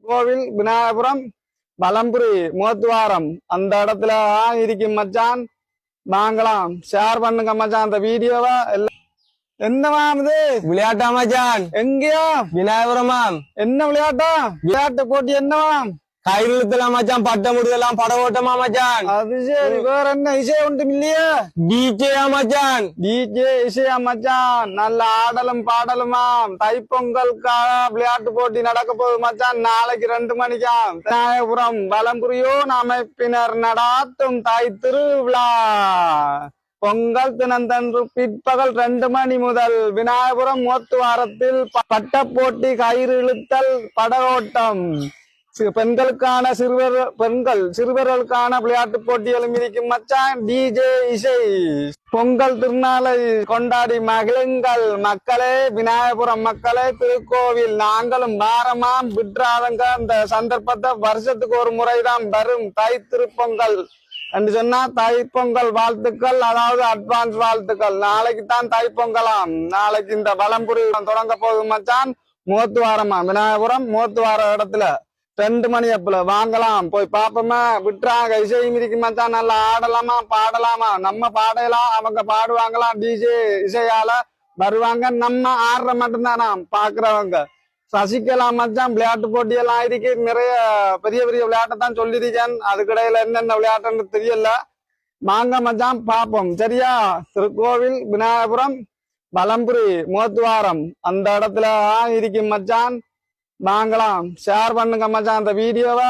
திருக்கோவில் விநாயகபுரம் பலம்புரி மோத்துவாரம் அந்த இடத்துல இருக்கும் மச்சான். வாங்கலாம், ஷேர் பண்ணுங்க மச்சான் அந்த வீடியோவை. என்னவாம் இது விளையாட்டா மச்சான்? எங்கேயா? விநாயகபுரமாம். என்ன விளையாட்டா? விளையாட்டு போட்டி என்னவாம்? கயிறு இழுத்தலாம் மச்சான், பட்டம் முடிதெல்லாம், பட ஓட்டமா மச்சான். அது சரி, வேற என்ன இசை ஒன்றும் இல்லையா? டிஜேயா மச்சான்? டிஜே இசையா மச்சான்? நல்ல ஆடலும் பாடலுமாம். தைப்பொங்கலுக்காக விளையாட்டு போட்டி நடக்க போகுது மச்சான். நாளைக்கு 2 மணிக்காம் விநாயகபுரம் பலம்புரியோன் அமைப்பினர் நடாத்தும் தாய் திருவிழா. பொங்கல் தினத்தன்று பிற்பகல் 2 மணி முதல் விநாயகபுரம் மோத்துவாரத்தில் பட்ட போட்டி, கயிறு இழுத்தல், படகோட்டம், பெண்களுக்கான சிறுவர்களுக்கான விளையாட்டு போட்டிகளும் இருக்கும் மச்சான். டிஜே இசை. பொங்கல் திருநாளை கொண்டாடி மகிழுங்கள் மக்களே, விநாயகபுரம் மக்களே, திருக்கோவில் நாங்களும் வாரமாம் விட்டுறாதங்க. அந்த சந்தர்ப்பத்தை வருஷத்துக்கு ஒரு முறைதான் வரும் தை திருப்பொங்கல் என்று சொன்னா தைப்பொங்கல் வாழ்த்துக்கள், அதாவது அட்வான்ஸ் வாழ்த்துக்கள். நாளைக்கு தான் தைப்பொங்கலாம். நாளைக்கு இந்த பலம்புரி தொடங்க போகுது மச்சான். மோத்துவாரமா விநாயகபுரம் மோத்துவார இடத்துல 2 மணி அப்பல வாங்கலாம், போய் பாப்போமா. விட்டுறாங்க, இசையும் இருக்கு மச்சான். நல்லா ஆடலாமா பாடலாமா. நம்ம பாடலாம், அவங்க பாடுவாங்களாம். டிஜே இசையால வருவாங்க, நம்ம ஆடுற மட்டும்தானா பாக்குறவங்க. ரசிக்கலாம் மச்சான். விளையாட்டு போட்டியெல்லாம் இருக்கு, நிறைய பெரிய பெரிய விளையாட்டை தான் சொல்லியிருக்கேன். அதுக்கிடையில என்னென்ன விளையாட்டுன்னு தெரியல. வாங்க மச்சான் பாப்போம், சரியா? திருக்கோவில் விநாயகபுரம் பலம்புரி மோத்துவாரம் அந்த இடத்துல இருக்கும் மச்சான். வாங்கலாம், ஷேர் பண்ணுங்க மச்சான் அந்த வீடியோவை.